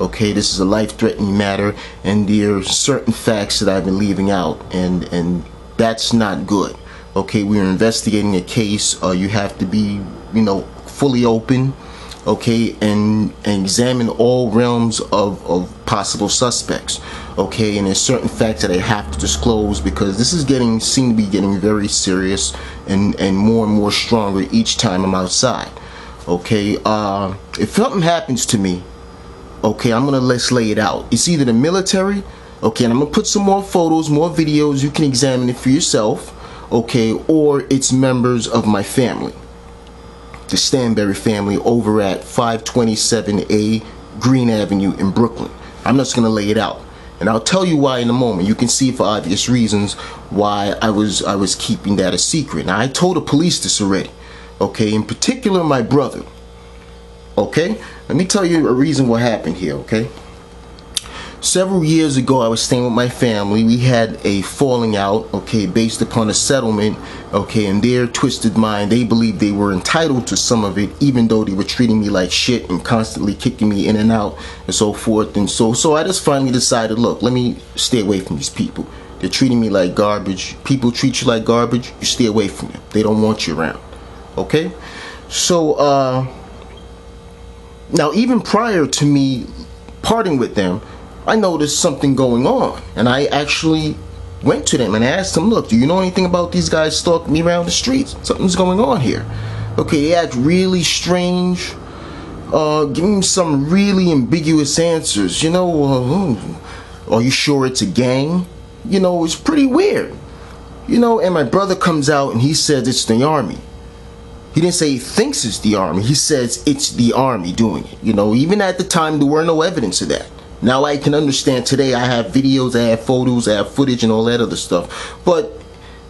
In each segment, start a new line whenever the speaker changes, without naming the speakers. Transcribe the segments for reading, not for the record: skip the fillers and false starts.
Okay, this is a life-threatening matter, and there are certain facts that I've been leaving out, and that's not good. Okay, we are investigating a case. You have to be, fully open, okay, and examine all realms of possible suspects. Okay, and there's certain facts that I have to disclose, because this is seem to be getting very serious and more stronger each time I'm outside. Okay, if something happens to me, okay, let's lay it out. It's either the military, okay, and I'm gonna put some more photos, more videos, you can examine it for yourself, okay, or it's members of my family, the Stanberry family over at 527A Green Avenue in Brooklyn. I'm just gonna lay it out, and I'll tell you why in a moment. You can see for obvious reasons why I was keeping that a secret. Now, I told the police this already, okay, in particular my brother. Okay, let me tell you a reason what happened here. Okay, several years ago I was staying with my family. We had a falling out, okay, based upon a settlement, okay, in their twisted mind they believed they were entitled to some of it, even though they were treating me like shit and constantly kicking me in and out and so forth. And so I just finally decided, look, let me stay away from these people. They're treating me like garbage. People treat you like garbage, you stay away from them. They don't want you around. Okay, so now, even prior to me parting with them, I noticed something going on, and I actually went to them and asked them, look, do you know anything about these guys stalking me around the streets? Something's going on here. Okay, they act really strange, giving me some really ambiguous answers. Are you sure it's a gang? It's pretty weird. And my brother comes out and he says it's the army. He didn't say he thinks it's the army. He says it's the army doing it. Even at the time, there were no evidence of that. Now I can understand today. I have videos, I have photos, I have footage and all that other stuff. But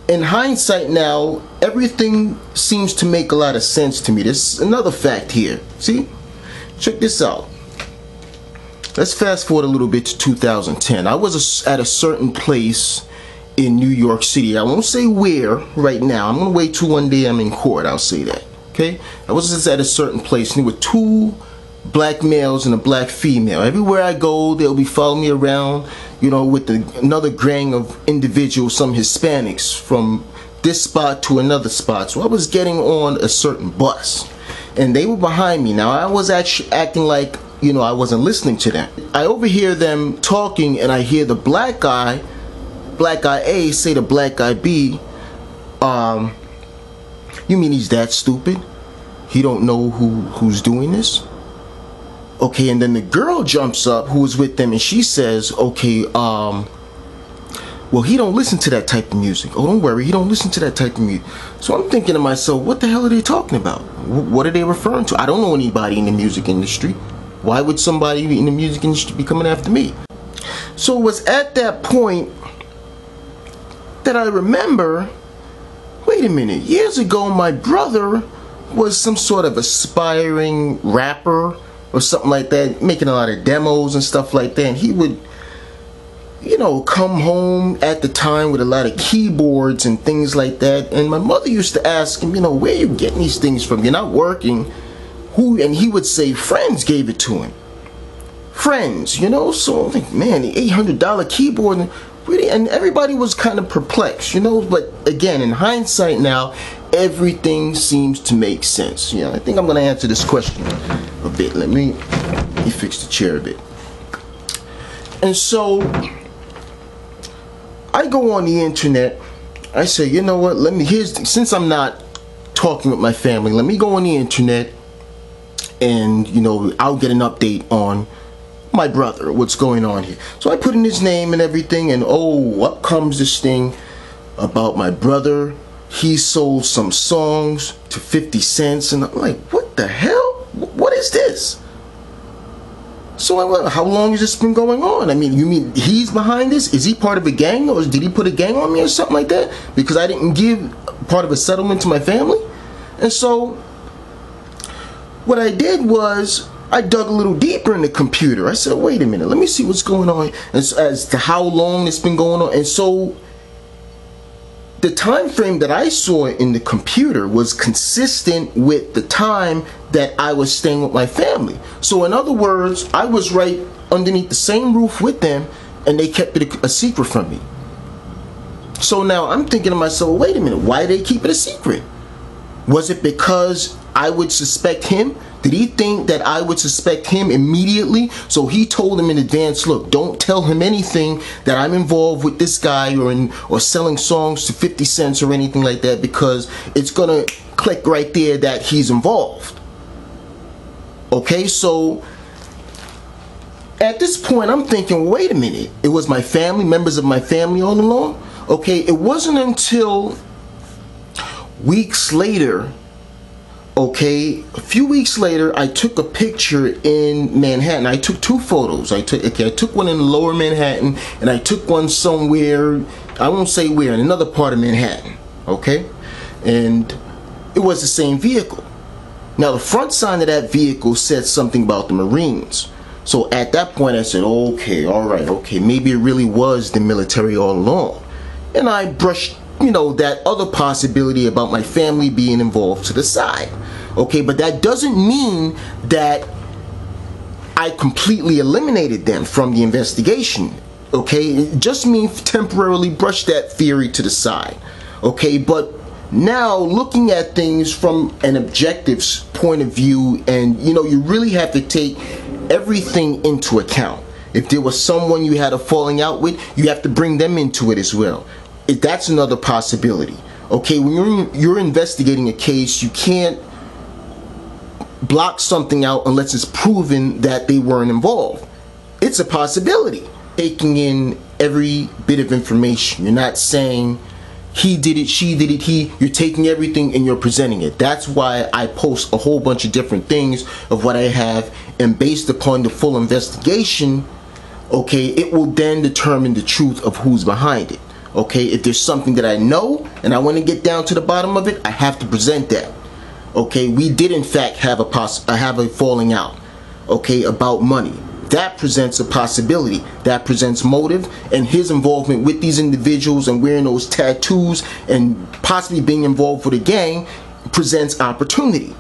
in hindsight now, everything seems to make a lot of sense to me. There's another fact here. See? Check this out. Let's fast forward a little bit to 2010. I was at a certain place in New York City. I won't say where right now. I'm gonna wait till one day I'm in court. I'll say that. Okay? I was just at a certain place, and there were two black males and a black female. Everywhere I go, they'll be following me around, with another gang of individuals, some Hispanics, from this spot to another spot. So I was getting on a certain bus, and they were behind me. Now I was actually acting like, I wasn't listening to them. I overhear them talking, and I hear the black guy A say to black guy B, you mean he's that stupid? He don't know who's doing this? Okay, and then the girl jumps up who was with them, and she says, okay, well, he don't listen to that type of music. Oh, don't worry, he don't listen to that type of music. So I'm thinking to myself, what the hell are they talking about? What are they referring to? I don't know anybody in the music industry. Why would somebody in the music industry be coming after me? So it was at that point that I remember, wait a minute, years ago my brother was some sort of aspiring rapper or something like that, making a lot of demos and stuff like that, and he would come home at the time with a lot of keyboards and things like that. And my mother used to ask him, where are you getting these things from? You're not working. Who? And he would say friends gave it to him. Friends, so I'm like, man, the $800 keyboard, and everybody was kind of perplexed, but again, in hindsight now, everything seems to make sense. I think I'm going to answer this question a bit. Let me fix the chair a bit. And so I go on the internet. I say, you know what, since I'm not talking with my family, let me go on the internet and I'll get an update on my brother, what's going on here. So I put in his name and everything, and up comes this thing about my brother. He sold some songs to 50 cents, and I'm like, what the hell? What is this? So I went, how long has this been going on? I mean, you mean he's behind this? Is he part of a gang, or did he put a gang on me or something like that? Because I didn't give part of a settlement to my family? And so what I did was I dug a little deeper in the computer. I said, wait a minute, let me see what's going on as to how long it's been going on. And so the time frame that I saw in the computer was consistent with the time that I was staying with my family. So in other words, I was right underneath the same roof with them, and they kept it a secret from me. So now I'm thinking to myself, wait a minute, why did they keep it a secret? Was it because I would suspect him? Did he think that I would suspect him immediately? So he told him in advance, look, don't tell him anything that I'm involved with this guy or selling songs to 50 cents or anything like that, because it's gonna click right there that he's involved. Okay, so at this point I'm thinking, wait a minute, it was my family, members of my family all along? Okay, it wasn't until weeks later, okay, a few weeks later, I took a picture in Manhattan. I took two photos. I took one in lower Manhattan, and I took one somewhere, I won't say where, in another part of Manhattan, okay? And it was the same vehicle. Now, the front sign of that vehicle said something about the Marines. So at that point, I said, okay, all right, okay, maybe it really was the military all along. And I brushed, you know, that other possibility about my family being involved to the side. Okay, but that doesn't mean that I completely eliminated them from the investigation. Okay, it just means temporarily brush that theory to the side. Okay, but now looking at things from an objective point of view, and you know, you really have to take everything into account. If there was someone you had a falling out with, you have to bring them into it as well. That's another possibility. Okay, when you're investigating a case, you can't block something out unless it's proven that they weren't involved. It's a possibility. Taking in every bit of information. You're not saying he did it, she did it, you're taking everything and you're presenting it. That's why I post a whole bunch of different things of what I have, and based upon the full investigation, okay, it will then determine the truth of who's behind it. Okay, if there's something that I know and I want to get down to the bottom of it, I have to present that. Okay, we did in fact have a falling out, okay, about money. That presents a possibility. That presents motive, and his involvement with these individuals and wearing those tattoos and possibly being involved with a gang presents opportunity.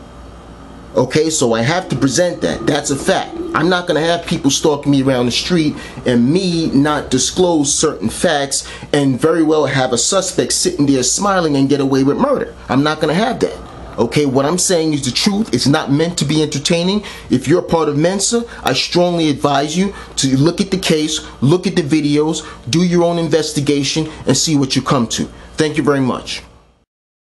Okay, so I have to present that. That's a fact. I'm not going to have people stalking me around the street and me not disclose certain facts and very well have a suspect sitting there smiling and get away with murder. I'm not going to have that. Okay, what I'm saying is the truth. It's not meant to be entertaining. If you're a part of Mensa, I strongly advise you to look at the case, look at the videos, do your own investigation, and see what you come to. Thank you very much.